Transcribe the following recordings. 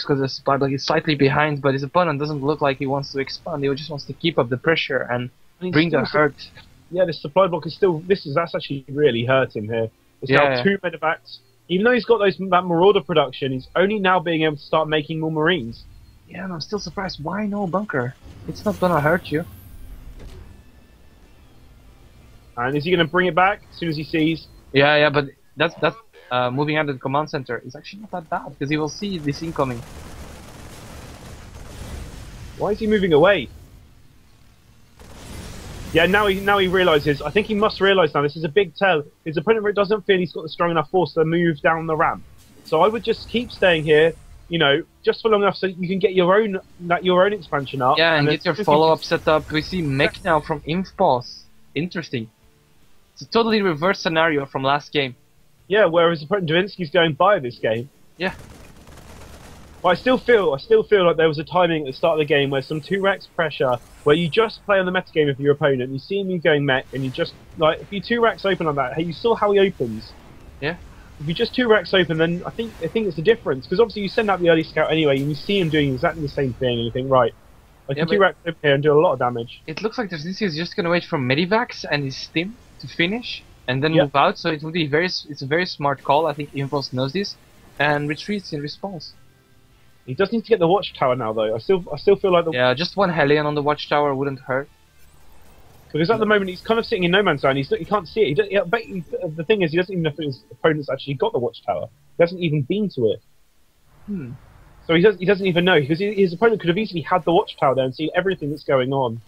course, because the supply block is slightly behind, but his opponent doesn't look like he wants to expand. He just wants to keep up the pressure and bring the hurt. Yeah, the supply block is still. That's actually really hurt him here. It's now 2 medevacs. Even though he's got that Marauder production, he's only now being able to start making more Marines. Yeah, and I'm still surprised. Why no bunker? It's not gonna hurt you. And is he going to bring it back as soon as he sees? Yeah, but that's moving out of the command center is actually not that bad because he will see this incoming. Why is he moving away? Yeah, now he realizes. I think he must realize now. This is a big tell. His opponent doesn't feel he's got the strong enough force to move down the ramp. So I would just keep staying here. You know, just for long enough so you can get your own expansion up. Yeah, and get your follow-up set up. We see mech now from Impulse. Interesting. It's a totally reverse scenario from last game. Yeah, whereas opponent Davinsky's going by this game. Yeah. But I still feel like there was a timing at the start of the game where some 2-Rex pressure, where you just play on the metagame of your opponent, you see him going mech, and you just, like, if you 2-Rex open on that, hey, you saw how he opens. Yeah. If you just 2-Rex open, then I think it's a difference, because obviously you send out the early scout anyway, and you see him doing exactly the same thing, and you think, right, I can 2-Rex open here and do a lot of damage. It looks like Derzinski is just going to wait for Medivacs and his stim to finish, and then move out, so it would be it's a very smart call. I think Impulse knows this, and retreats in response. He does need to get the watchtower now, though. I still feel like yeah, just one Hellion on the watchtower wouldn't hurt. Because at the moment he's kind of sitting in no man's zone. He can't see it. The thing is, he doesn't even know if his opponent's actually got the watchtower. He hasn't even been to it. So he doesn't even know, because his opponent could have easily had the watchtower there and seen everything that's going on.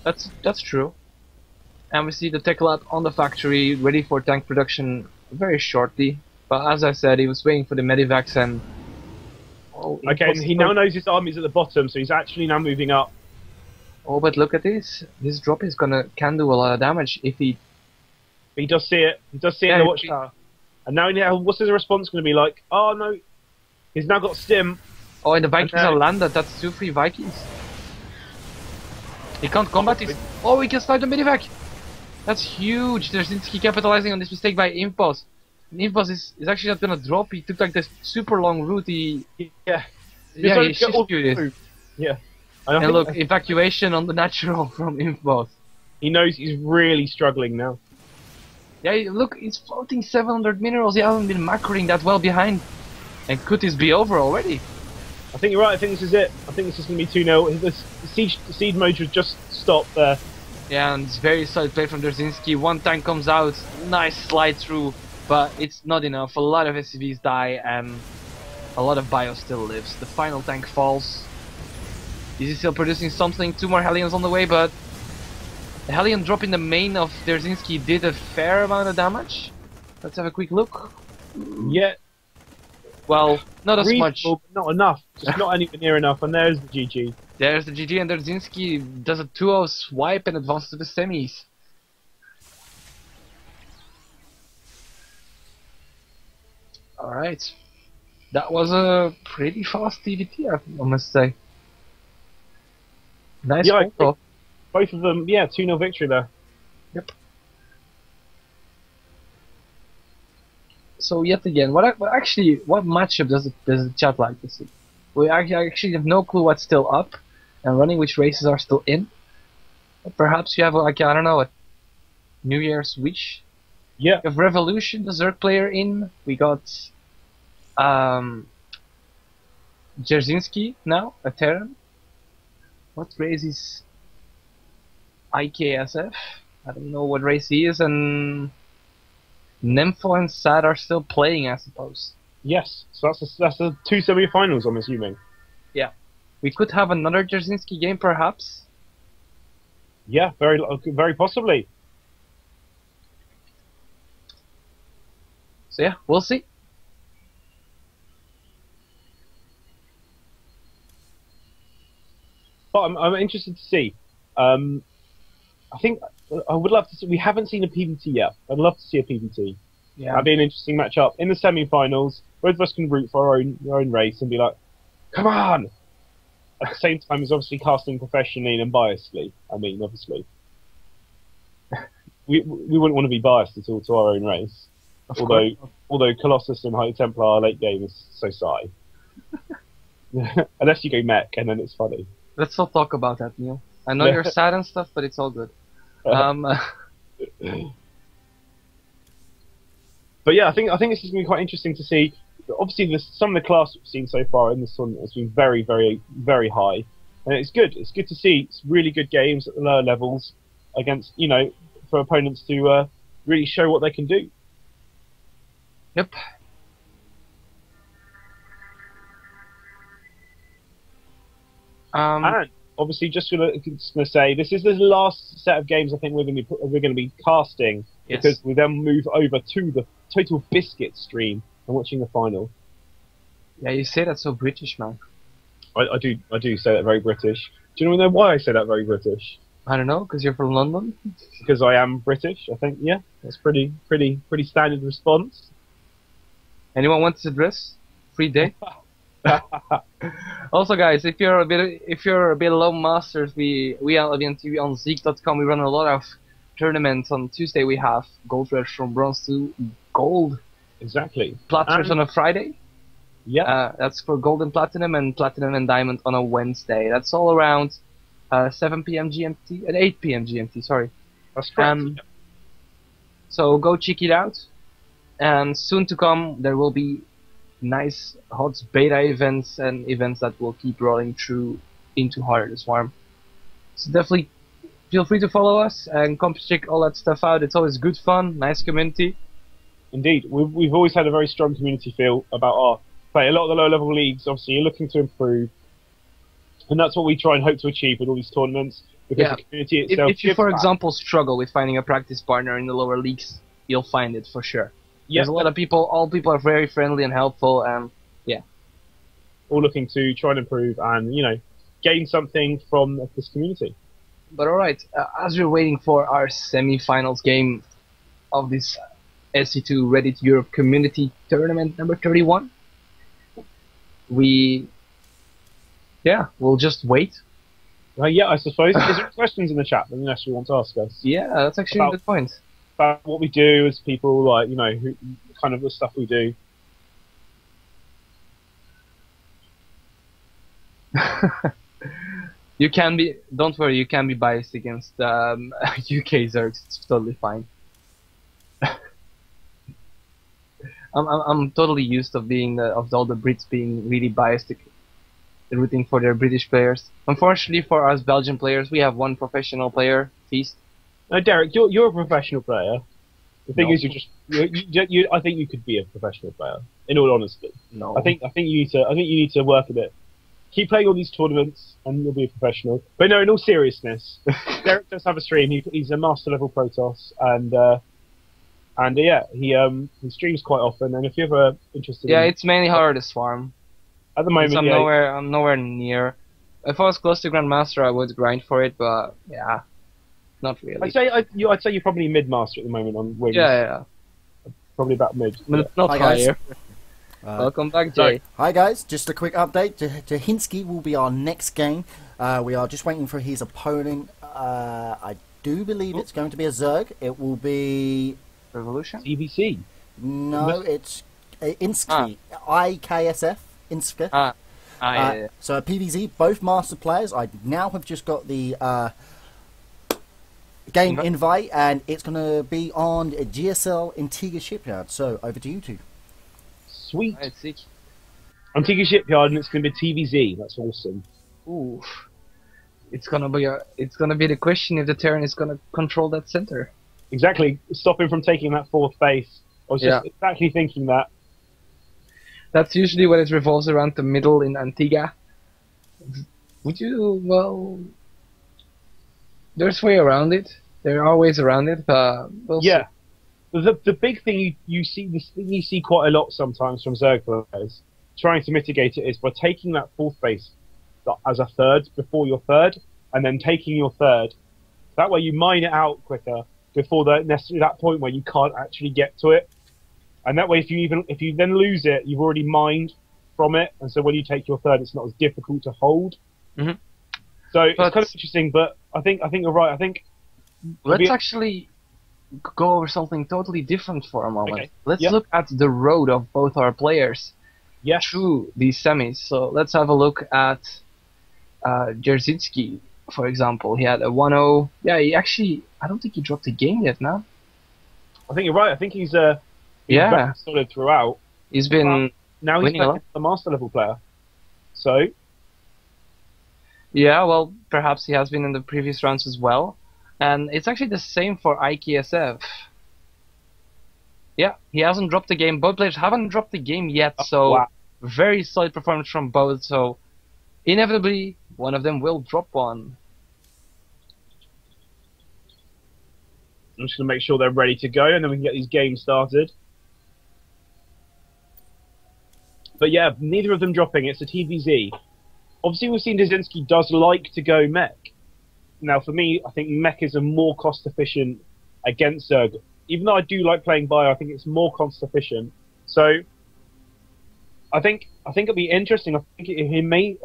That's true. And we see the tech lab on the factory, ready for tank production very shortly. But as I said, he was waiting for the medivacs and... Okay, he now knows his army's at the bottom, so he's actually now moving up. Oh, but look at this. This drop is can do a lot of damage if he... But he does see it. He does see it in the watchtower. And now, what's his response going to be like? Oh no, he's now got stim. Oh, and the Vikings are landed. That's 2 free Vikings. He can't combat this. Oh, he can snipe the medivac. That's huge. There's Derzinski capitalizing on this mistake by Impulse. Impulse is actually not gonna drop. He took like this super long route. He he shifted. Yeah. And look, evacuation on the natural from Impulse. He knows he's really struggling now. Yeah, look, he's floating 700 minerals. He hasn't been macroing that well behind. And could this be over already? I think you're right. I think this is it. I think this is going to be 2-0. The siege mode was just stopped there. Yeah, and it's very solid play from Derzinski. One tank comes out, nice slide through, but it's not enough. A lot of SCVs die, and a lot of bio still lives. The final tank falls. Is he still producing something? 2 more Hellions on the way, but the Hellion drop in the main of Derzinski did a fair amount of damage. Let's have a quick look. Yeah. Well, not as much. But not enough. Just not anywhere near enough, and there's the GG. There's the GG, and Derzinski does a 2-0 swipe and advances to the semis. Alright. That was a pretty fast TVT, I must say. Nice photo. Both of them, 2-0 victory there. Yep. So yet again, what matchup does the chat like to see? We actually have no clue what's still up and running, which races are still in. But perhaps you have I don't know, a New Year's wish. Yeah. We have Revolution, the Zerg player in. We got Derzinski now, a Terran. What race is IKSF? I don't know what race he is, and Nympho and Sad are still playing, I suppose. Yes, so that's the 2 semi-finals, I'm assuming. Yeah. We could have another Derzinski game, perhaps. Yeah, very possibly. So yeah, we'll see. But I'm interested to see. I think I would love to see. We haven't seen a PvT yet. I'd love to see a PvT. Yeah. That'd be an interesting matchup in the semi-finals. Both of us can root for our own race and be like, "Come on!" At the same time, as obviously casting professionally and unbiasedly. I mean, obviously, we wouldn't want to be biased at all to our own race. Although Colossus and High Templar late game is so sigh. Unless you go mech, and then it's funny. Let's not talk about that, Neil. I know you're sad and stuff, but it's all good. But yeah, I think this is going to be quite interesting to see. Obviously, some of the class we've seen so far in this tournament has been very, very, very high, and it's good. It's good to see. It's really good games at the lower levels against, for opponents to really show what they can do. Yep. And obviously, just gonna say this is the last set of games I think we're gonna be casting, yes. Because we then move over to the Total Biscuit stream and watching the final. Yeah, you say that so British, man. I do say that very British. Do you know why I say that very British? I don't know, because you're from London. Because I am British, I think. Yeah, that's pretty standard response. Anyone wants to dress? Free day. Also, guys, if you're a bit low masters, we at LBNT on Zeek.com we run a lot of tournaments. On Tuesday we have Gold Rush from bronze to gold. Exactly. Platinum on a Friday. Yeah. That's for gold and platinum and diamond on a Wednesday. That's all around 7 p.m. GMT and 8 p.m. GMT. Sorry. That's correct. So go check it out. And soon to come, there will be nice HOTS beta events and events that will keep rolling through into Harder the Swarm. So definitely feel free to follow us and come check all that stuff out. It's always good fun, nice community. Indeed, we've always had a very strong community feel about our play. A lot of the low level leagues, obviously, you're looking to improve, and that's what we try and hope to achieve with all these tournaments. Because the community itself. If you, for example, struggle with finding a practice partner in the lower leagues, you'll find it for sure. There's a lot of people. All people are very friendly and helpful, and all looking to try and improve and gain something from this community. But all right, as we're waiting for our semi-finals game of this SC2 Reddit Europe Community Tournament number 31, we'll just wait. Yeah, I suppose. Is there questions in the chat that you actually want to ask us? Yeah, that's actually a good point. About what we do as people, like, who, kind of the stuff we do. Don't worry, you can be biased against UK Zergs. It's totally fine. I'm totally used of being of all the Brits being really biased, rooting for their British players. Unfortunately for us Belgian players, we have one professional player, Feast. No, Derek, you're a professional player. The thing is, I think you could be a professional player. In all honesty, no. I think you need to work a bit. Keep playing all these tournaments, and you'll be a professional. But no, in all seriousness, Derek does have a stream. He's a master level Protoss, and he streams quite often. And if you're ever interested, it's mainly Harder the Swarm. At the moment, I'm nowhere near. If I was close to Grandmaster, I would grind for it, but yeah, not really. I'd say you're probably mid-master at the moment on wings. Yeah. Probably about mid. But not higher. Welcome back, Jay. Hi guys, just a quick update. Jahinsky will be our next game. We are just waiting for his opponent. I do believe it's going to be a Zerg. It will be... Revolution? EBC. No, it's Insky. IKSF. Inska. Yeah. So a PVZ, both master players. I now have just got the game invite, and it's going to be on GSL Antigua Shipyard. So over to you two. Sweet. Antigua Shipyard, and it's going to be TVZ. That's awesome. Ooh. It's gonna be the question if the Terran is gonna control that center. Exactly. Stop him from taking that fourth base. I was just exactly thinking that. That's usually when it revolves around the middle in Antigua. There's way around it. There are ways around it, but we'll see. The big thing you see quite a lot sometimes from Zerg players trying to mitigate it is by taking that fourth base as a third before your third, and then taking your third. That way you mine it out quicker before that point where you can't actually get to it. And that way, if you then lose it, you've already mined from it, and so when you take your third, it's not as difficult to hold. Mm-hmm. So it's kind of interesting, but I think you're right. I think let's actually go over something totally different for a moment. Okay. Let's look at the road of both our players. Yes. through these semis. So let's have a look at Jerzynski, for example. He had a 1-0. Yeah, I don't think he dropped a game yet, now. I think you're right. I think he's Yeah. very solid throughout. He's been Now he's winning a lot. back a master level player. So Yeah, well, perhaps he has been in the previous rounds as well. And it's actually the same for IKSF. Yeah, he hasn't dropped the game. Both players haven't dropped the game yet, so wow. very solid performance from both. So inevitably, one of them will drop one. I'm just going to make sure they're ready to go, and then we can get these games started. But yeah, neither of them dropping. It's a TVZ. Obviously, we've seen Dzezinski does like to go mech. Now, for me, I think mech is a more cost-efficient against Zerg. Even though I do like playing bio, I think it's more cost-efficient. So, I think it'll be interesting. I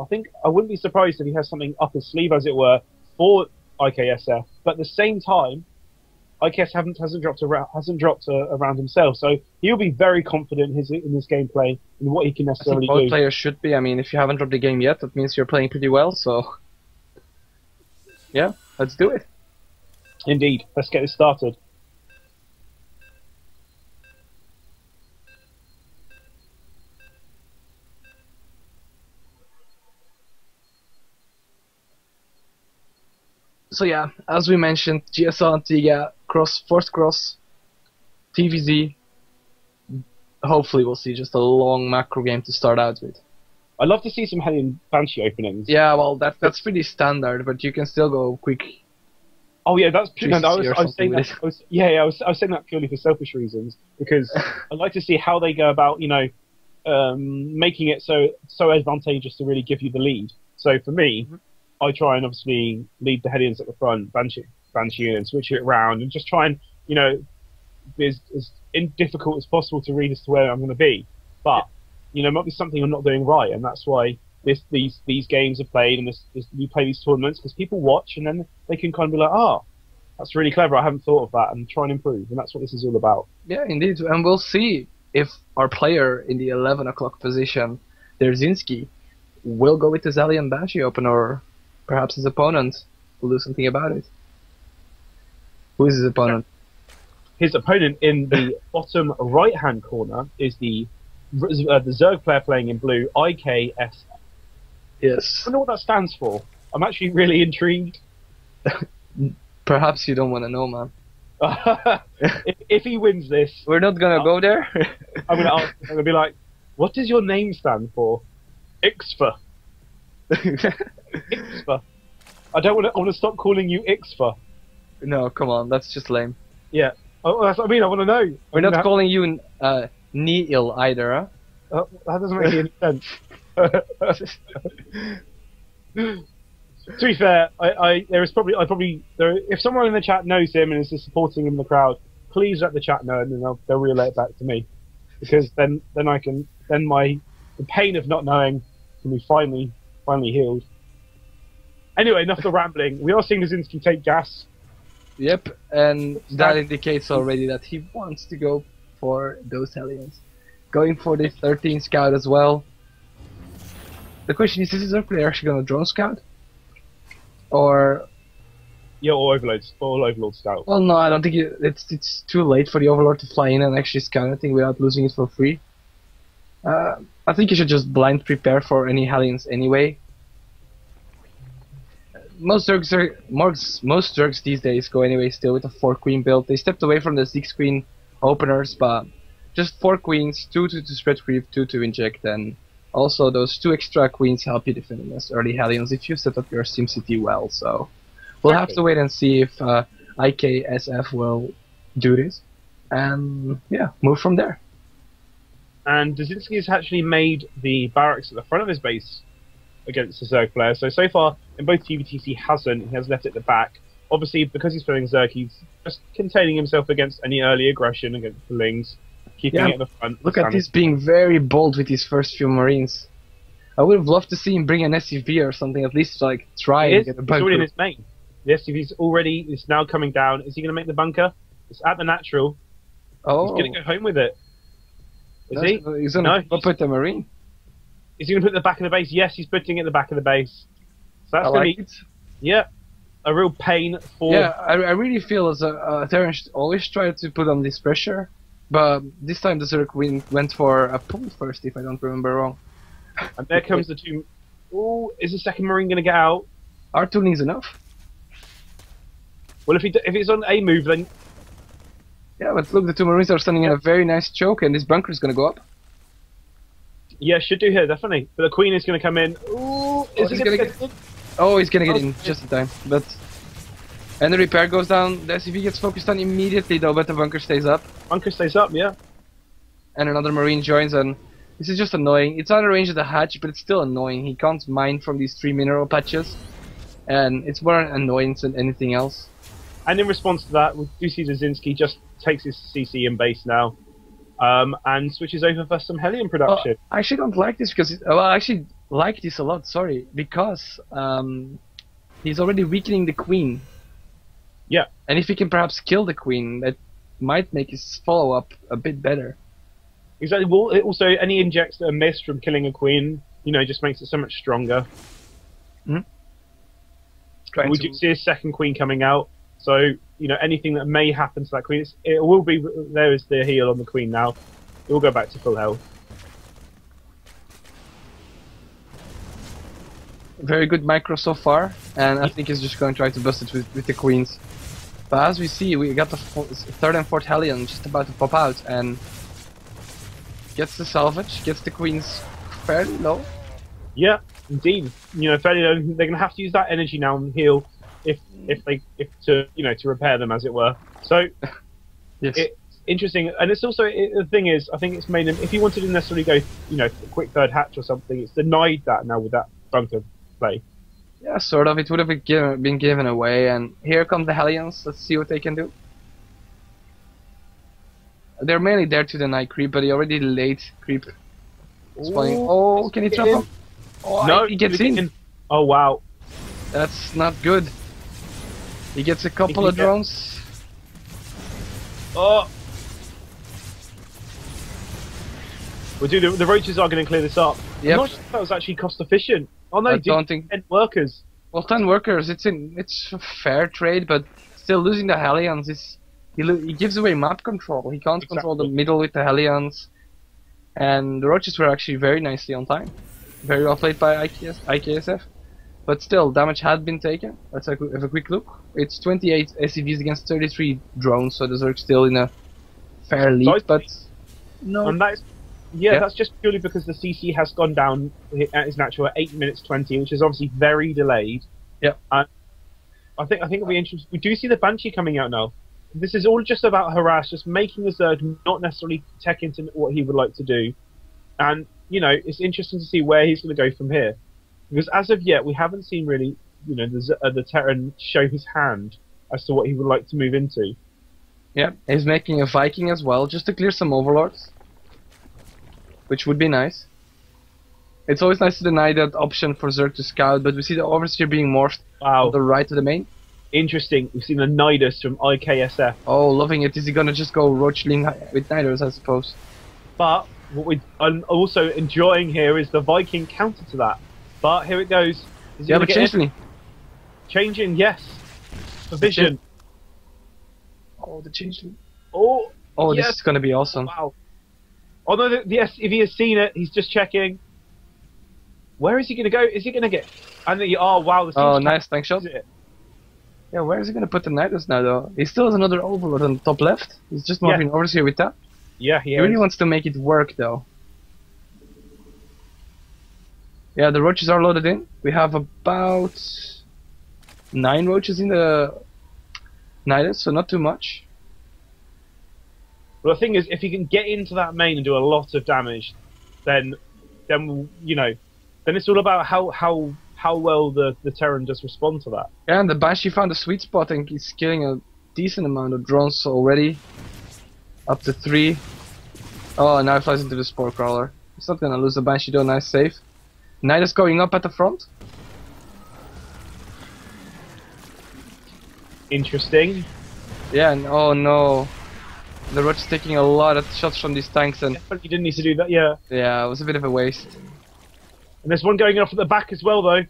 think I wouldn't be surprised if he has something up his sleeve, as it were, for IKSF. But at the same time, IKS hasn't dropped around himself, so he'll be very confident in his gameplay and what he can I think necessarily both do. players should be. I mean, if you haven't dropped the game yet, that means you're playing pretty well. So, yeah, let's do it. Indeed, let's get this started. So yeah, as we mentioned, GSL Antigua, Force Cross, TVZ. Hopefully we'll see just a long macro game to start out with. I'd love to see some Hellion Banshee openings. Yeah, well, that's pretty standard, but you can still go quick. Oh yeah, that's pure. No, I 360 or was saying something that. with I was saying that purely for selfish reasons, because I'd like to see how they go about, making it so advantageous to really give you the lead. So for me, I try and obviously lead the Hellions at the front, Banshee, and switch it around, and just try and be as difficult as possible to read as to where I'm going to be. But it might be something I'm not doing right, and that's why these games are played, and we play these tournaments because people watch, and then they can kind of be like, that's really clever. I haven't thought of that, and try and improve. And that's what this is all about. Yeah, indeed, and we'll see if our player in the 11 o'clock position, Dzerzynski, will go with the Hellion Banshee open, or perhaps his opponent will do something about it. Who is his opponent? His opponent in the bottom right-hand corner is the Zerg player playing in blue, IKS. Yes. I don't know what that stands for. I'm actually really intrigued. Perhaps you don't want to know, man. if he wins this, We're not gonna go there. I'm gonna ask. I'm gonna be like, "What does your name stand for?" Ixfa. Ixfa. I don't want to. I want to stop calling you Ixfa. No, come on, that's just lame. Yeah. Oh, that's what I mean. I want to know. We're not calling you Neil either, huh? That doesn't make any sense. To be fair, if someone in the chat knows him and is just supporting him in the crowd, please let the chat know, and then they'll relay it back to me, because then the pain of not knowing can be finally healed. Anyway, enough of the rambling. We are seeing Dzezinski take gas. Yep, and that indicates already that he wants to go for those Hellions. Going for the 13 scout as well. The question is his player actually going to drone scout? Or... Yeah, or Overlord Scout. Well, no, I don't think it's too late for the Overlord to fly in and actually scout anything without losing it for free. I think you should just blind prepare for any Hellions anyway. Most Zergs these days go anyway still with a 4-queen build. They stepped away from the 6-queen openers, but just 4 queens, 2 to spread creep, 2 to inject, and also those 2 extra queens help you defend against early Hellions if you set up your SimCity well. So we'll have to wait and see if IKSF will do this, and yeah, move from there. And Dzezinski has actually made the barracks at the front of his base against the Zerg player. So far, in both TVTs he hasn't. He has left it at the back. Obviously, because he's playing Zerg, he's just containing himself against any early aggression against the Lings, keeping it at the front. Look at this being very bold with his first few Marines. I would have loved to see him bring an SCV or something, at least like try and get a bunker. It's already in his main. The SCV's already, it's now coming down. Is he going to make the bunker? It's at the natural. Oh. He's going to go home with it. Is he? He's going to put the Marine. Is he going to put it at the back of the base? Yes, he's putting it at the back of the base. So that's I going like to be, it. yeah, a real pain for... Yeah, I really feel as a Terran should always try to put on this pressure, but this time the Zerg went for a pull first, if I don't remember wrong. And there comes the two... Ooh, is the second Marine going to get out? Our tooling is enough. Well, if it's on a move, then... Yeah, but look, the two Marines are standing in a very nice choke, and this bunker is gonna go up. Yeah, should do here, definitely. But the Queen is going to come in. Ooh, is he going to get in? Oh, he's gonna get in just in time, but... And the repair goes down, the SCV gets focused on immediately though, but the bunker stays up. Bunker stays up, yeah. And another Marine joins, and this is just annoying. It's out of range of the hatch, but it's still annoying. He can't mine from these 3 mineral patches, and it's more an annoyance than anything else. And in response to that, we do see Dzerzhinsky just takes his CC in base now, and switches over for some Hellion production. I actually don't like this because I actually like this a lot. Sorry, because he's already weakening the Queen. Yeah, and if he can perhaps kill the Queen, that might make his follow-up a bit better. exactly. Well, it also, any injects that are missed from killing a Queen, you know, just makes it so much stronger. Hmm? We do see a second Queen coming out, so you know anything that may happen to that Queen, it will be there is the heal on the Queen now. It will go back to full health. Very good micro so far, and I think he's just going to try to bust it with the Queens. But as we see, we got the third and fourth Hellion just about to pop out, and gets the salvage, gets the Queens fairly low. Yeah, indeed. You know, fairly low. They're going to have to use that energy now and heal if to repair them, as it were. So Yes. it's interesting, and it's also the thing is, I think it's made him. If he wanted to necessarily go, you know, a quick third hatch or something, it's denied that now with that bunker play. Yeah, sort of. It would have been given away, and here come the Hellions. Let's see what they can do. They're mainly there to deny creep, but he already delayed creep. Spawning. Oh, can he trap him? Oh, No, he gets in. Oh wow. That's not good. He gets a couple He of can get- drones. Oh. Well, dude, the roaches are going to clear this up. Yep. I'm not sure if that was actually cost efficient. Oh no, I he did don't think. 10 workers. Well, 10 workers. It's a fair trade, but still losing the Hellions is he gives away map control. He can't control the middle with the Hellions, and the roaches were actually very nicely on time. Very well played by IKSF. But still, damage had been taken. Let's have a quick look. It's 28 SCVs against 33 drones, so the Zerg's still in a fair lead, but no. And that's that's just purely because the CC has gone down at its natural at 8 minutes 20, which is obviously very delayed. Yeah. I think it'll be interesting. We do see the Banshee coming out now. This is all just about harass, just making the Zerg not necessarily tech into what he would like to do. And you know, it's interesting to see where he's going to go from here, because as of yet we haven't seen really, you know, the Terran show his hand as to what he would like to move into. Yeah, he's making a Viking as well, just to clear some overlords, which would be nice. It's always nice to deny that option for Zerg to scout, but we see the Overseer being morphed Wow, on the right of the main. interesting. We've seen a Nidus from IKSF, Oh, loving it. Is he gonna just go Roachling with Niders, I suppose? but what I'm also enjoying here is the Viking counter to that. But here it goes. Is he Yeah, gonna but get in? Changeling. Changing, yes. For vision. Oh, the Changeling. Oh, Oh, yes. this is gonna be awesome. Wow. Oh no, yes, if he has seen it, he's just checking. Where is he going to go? Is he going to get... oh, wow. The Oh, Siege nice tank shot. it. Yeah, where is he gonna put the Niders now, though? He still has another Overlord on the top left. He's just morphing Overseer with that. Yeah, He really wants to make it work, though. Yeah, the roaches are loaded in. We have about 9 roaches in the Nidus, so not too much. Well, the thing is, if he can get into that main and do a lot of damage, then you know, then it's all about how well the Terran does respond to that. Yeah, and the Banshee found a sweet spot and he's killing a decent amount of drones already. Up to 3. Oh, now he flies into the Spore Crawler. He's not gonna lose the Banshee though, nice save. Nidus going up at the front. Interesting. Yeah, and oh no. The Roach is taking a lot of shots from these tanks, and But you didn't need to do that, yeah. yeah, it was a bit of a waste. And there's one going off at the back as well, though. I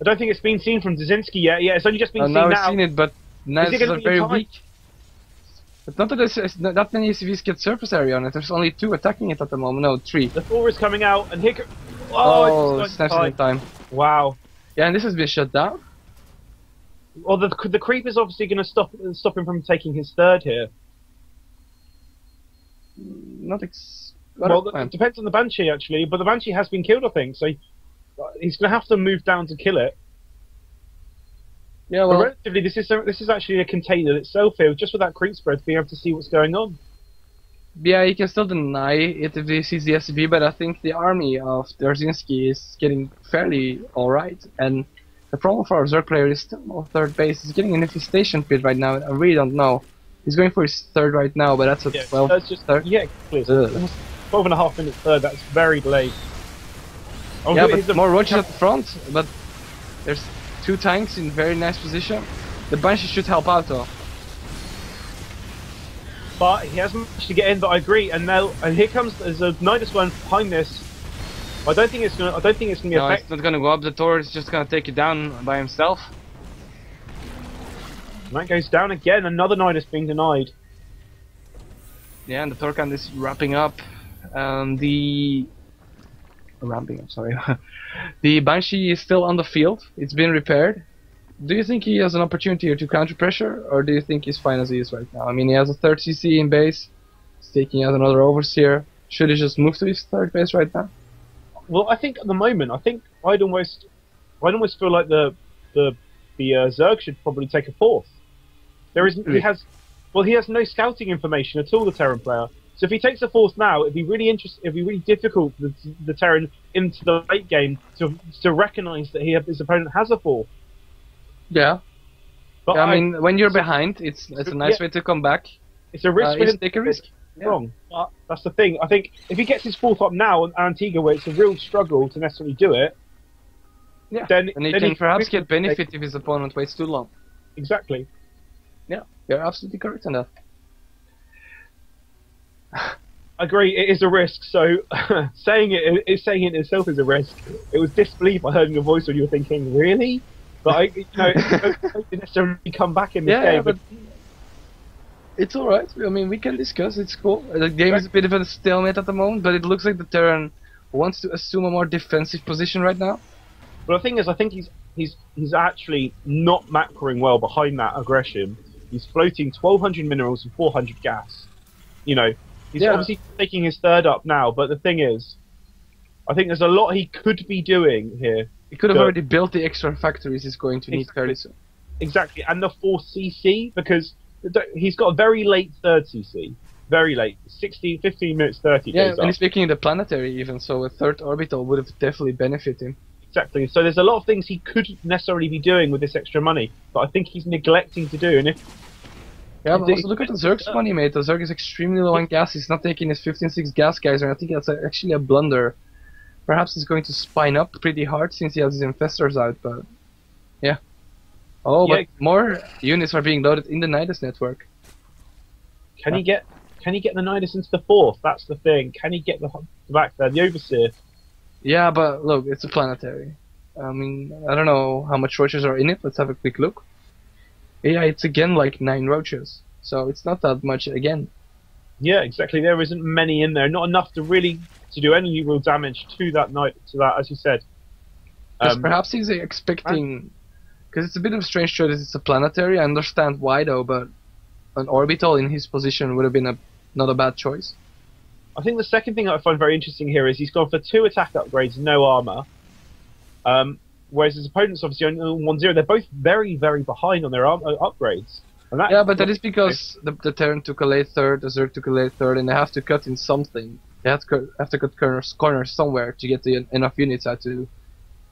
don't think it's been seen from Dzerzhinsky yet. Yeah, it's only just been seen now. Now I've seen it, but Knights are very weak. But not that that many SCVs get surface area on it. There's only 2 attacking it at the moment. No, 3. The 4 is coming out, and here... Oh, snaps in time. Wow. Yeah, and this has been shut down. Well, the creep is obviously going to stop him from taking his 3rd here. Well, it depends on the Banshee, actually, but the Banshee has been killed, I think, so he's going to have to move down to kill it. Yeah, well... But relatively, this is actually a container itself here, just with that creep spread to be able to see what's going on. Yeah, he can still deny it if he sees the SCV, but I think the army of Dzerzhinsky is getting fairly alright, and the problem for our Zerg player is still on 3rd base. He's getting an infestation pit right now, and I really don't know. He's going for his 3rd right now, but that's a 12. That's just 3rd. Yeah, please. 12.5 minutes 3rd. That's very delayed. Oh, yeah, but more roaches at the front. But there's 2 tanks in very nice position. The Banshee should help out though. But he hasn't managed to get in. But I agree. And here comes there's a Nidus one behind this. I don't think it's gonna. be effective. No, it's not gonna go up. The Tor is just gonna take it down by himself. And that goes down again. Another Nidus being denied. Yeah, and the Torkan is wrapping up. Ramping up, sorry. The Banshee is still on the field. It's been repaired. Do you think he has an opportunity here to counter pressure, or do you think he's fine as he is right now? I mean, he has a 3rd CC in base. He's taking out another Overseer. Should he just move to his 3rd base right now? Well, I think at the moment, I'd almost feel like the Zerg should probably take a 4th. He has no scouting information at all, the Terran player. So if he takes a 4th now, it'd be really difficult for the Terran into the late game to recognise that his opponent has a 4th. Yeah. But yeah, I mean, when you're behind, it's a nice way to come back. It's a risk for him. Take a risk. Yeah. Wrong. But that's the thing. I think if he gets his 4th up now on Antigua, where it's a real struggle to necessarily do it, yeah, then he can perhaps get benefit if his opponent waits too long. Exactly. Yeah, you're absolutely correct on that. I agree, it is a risk, so saying it itself is a risk. It was disbelief by hearing your voice when you were thinking, really? But it's not to necessarily come back in this game. But it's alright, I mean, we can discuss, it's cool. The game is a bit of a stalemate at the moment, but it looks like the Terran wants to assume a more defensive position right now. But the thing is, I think he's actually not macroing well behind that aggression. He's floating 1,200 minerals and 400 gas. You know, he's obviously taking his 3rd up now, but the thing is, I think there's a lot he could be doing here. He could have already built the extra factories he's going to need fairly soon. Exactly, and the 4th CC, because he's got a very late 3rd CC. Very late. 15 minutes 30 Yeah, days and he's making the planetary even, so a 3rd orbital would have definitely benefited him. Exactly, so there's a lot of things he could necessarily be doing with this extra money, but I think he's neglecting to do, and if... Yeah, but also look at the Zerg's money, mate. The Zerg is extremely low on gas. He's not taking his 15-6 gas geyser, and I think that's actually a blunder. Perhaps he's going to spine up pretty hard since he has his infestors out, but... Yeah. Oh, but more units are being loaded in the Nidus network. Can he get the Nidus into the 4th? That's the thing. Can he get the back there, the Overseer? Yeah, but look, it's a planetary. I mean, I don't know how much roaches are in it. Let's have a quick look. Yeah, it's again like 9 roaches, so it's not that much again. Yeah, exactly. There isn't many in there. Not enough to really do any real damage to that as you said. Perhaps he's expecting, because it's a bit of a strange choice. It's a planetary. I understand why though, but an orbital in his position would have been not a bad choice. I think the second thing I find very interesting here is he's gone for 2 attack upgrades, no armor. Whereas his opponents obviously only 1-0. They're both very, very behind on their upgrades. And but that is because the Terran took a late 3rd, the Zerg took a late 3rd, and they have to cut in something. They have to cut corners somewhere to get enough units out to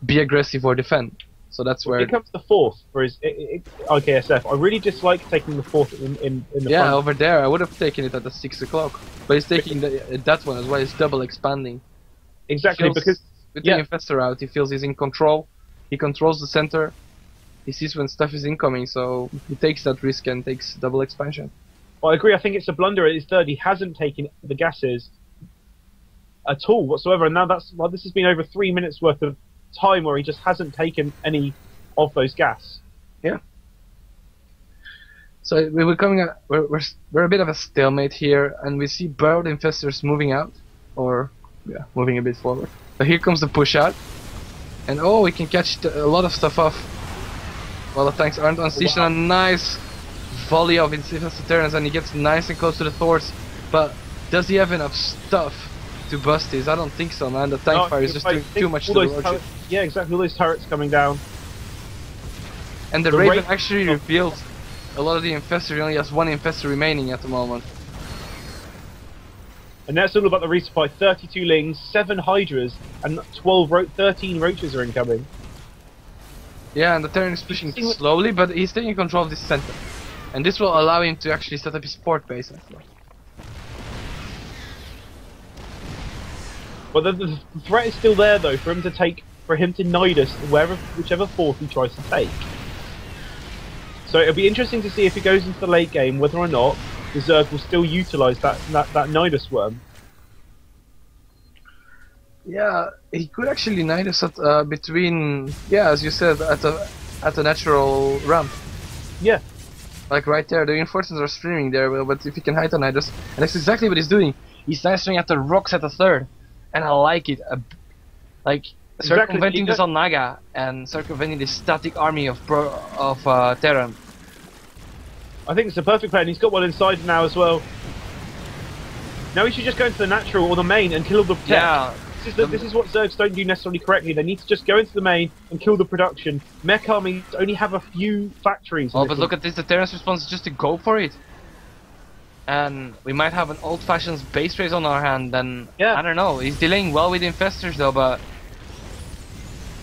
be aggressive or defend. So that's where... Here comes the 4th for his IKSF. I really dislike taking the 4th in the front. Over there, I would have taken it at the 6 o'clock. But he's taking that one as well. He's double expanding. Exactly, because... With the Infestor out, he feels he's in control. He controls the center. He sees when stuff is incoming, so he takes that risk and takes double expansion. Well, I agree. I think it's a blunder at his 3rd. He hasn't taken the gases. at all whatsoever. And now this has been over 3 minutes worth of time where he just hasn't taken any of those gas. Yeah. So we're coming out. We're a bit of a stalemate here, and we see bird infestors moving out, or yeah, moving a bit forward. So here comes the push out, and oh, we can catch a lot of stuff off. While the tanks aren't unleashed, and a nice volley of infested Terrans, and he gets nice and close to the Thors. But does he have enough stuff to bust this? I don't think so, man. The tank fire is just doing too much to the roaches. Yeah, exactly. All those turrets coming down. And the Raven actually revealed a lot of the infestors. He only has one infestor remaining at the moment. And that's all about the resupply. 32 lings, 7 hydras, and 13 roaches are incoming. Yeah, and the Terran is pushing slowly, but he's taking control of this center. And this will allow him to actually set up his port base, I think. But the threat is still there, though, for him to Nidus whichever fort he tries to take. So it'll be interesting to see if he goes into the late game whether or not the Zerg will still utilise that Nidus worm. Yeah, he could actually Nidus at between, yeah, as you said, at a natural ramp. Yeah. Like right there, the reinforcements are streaming there, but if he can hide the Nidus, and that's exactly what he's doing. He's Nidusing at the rocks at the third, and I like it. Like circumventing the Zalnaga and circumventing the static army of Terran. I think it's a perfect plan. He's got one inside now as well. Now he should just go into the natural or the main and kill all the tech. Yeah. This is what Zergs don't do necessarily correctly. They need to just go into the main and kill the production. Mech armies only have a few factories. Oh, but look at this. The Terran's response is just to go for it. And we might have an old-fashioned base race on our hand. Then yeah. I don't know. He's dealing well with infestors though, but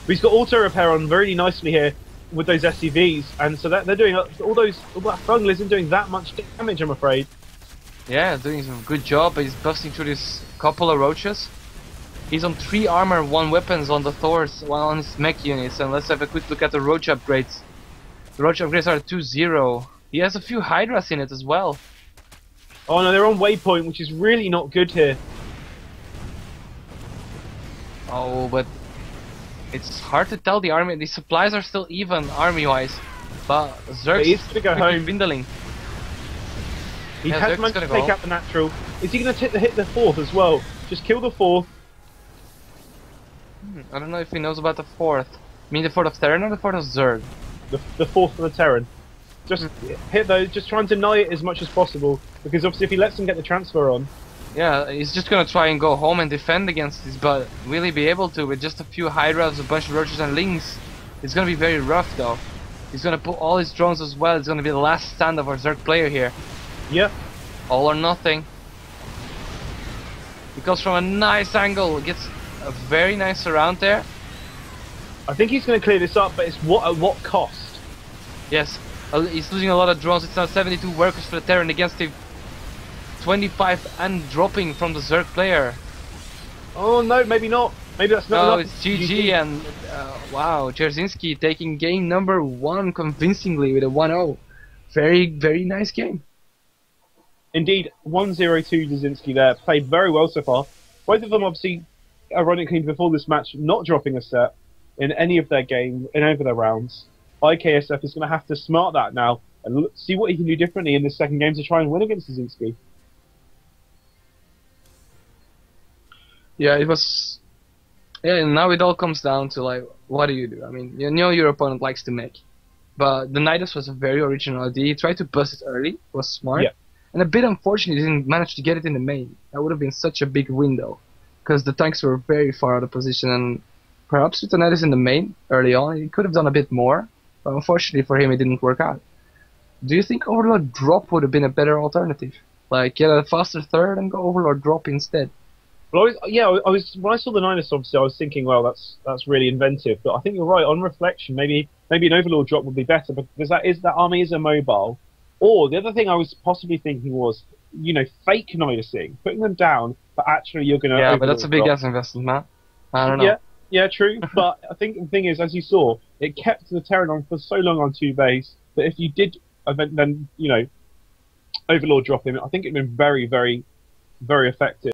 he's got auto repair on very nicely here with those SCVs, and so that they're doing all that fungal isn't doing that much damage, I'm afraid. Yeah, doing a good job. He's busting through this couple of roaches. He's on 3 armor, 1 weapons on the Thors, 1 on his mech units, and let's have a quick look at the roach upgrades. The roach upgrades are 2-0. He has a few hydras in it as well. Oh no, they're on waypoint, which is really not good here. Oh, but it's hard to tell the army. The supplies are still even army-wise, but Zerg's he's gonna go home. Dwindling. He has managed to take out the natural. Is he gonna hit the fourth as well? Just kill the fourth. I don't know if he knows about the fourth. I mean the fourth of Terran or the fourth of Zerg? The fourth for the Terran. Just hit those. Just try and deny it as much as possible, because obviously if he lets them get the transfer on. Yeah, he's just gonna try and go home and defend against this, but will he be able to with just a few hydras, a bunch of roaches and lings? It's gonna be very rough though. He's gonna put all his drones as well. It's gonna be the last stand of our Zerg player here. Yeah. All or nothing. He comes from a nice angle, gets a very nice surround there. I think he's gonna clear this up, but it's at what cost? Yes, he's losing a lot of drones. It's now 72 workers for the Terran against the 25 and dropping from the Zerg player. Oh no, maybe not. Maybe that's not enough. It's GG and wow, Dzerzhinsky taking game number 1 convincingly with a 1-0. Very, very nice game. Indeed, 1-0-2 Dzerzhinsky there. Played very well so far. Both of them obviously, ironically, before this match, not dropping a set in any of their games, in any of their rounds. IKSF is going to have to smart that now and see what he can do differently in this second game to try and win against Dzerzhinsky. Yeah, it was. Yeah, and now it all comes down to like, what do you do? I mean, you know your opponent likes to make, but the Nidus was a very original idea. He tried to bust it early, was smart, yeah. And a bit unfortunate he didn't manage to get it in the main. That would have been such a big window, because the tanks were very far out of position, and perhaps with the Nidus in the main early on, he could have done a bit more, but unfortunately for him, it didn't work out. Do you think Overlord drop would have been a better alternative? Like get a faster third and go Overlord drop instead? Well, I was when I saw the Nidus, obviously, I was thinking, well, that's really inventive. But I think you're right. On reflection, maybe an Overlord drop would be better, because that army is immobile. Or the other thing I was possibly thinking was, fake Nidusing, putting them down, but actually you're going to. Yeah, but that's a big ass investment, man. I don't know. Yeah, true. But I think the thing is, as you saw, it kept the Terran on for so long on 2 base that if you did then Overlord drop him, I think it'd been very, very, very effective.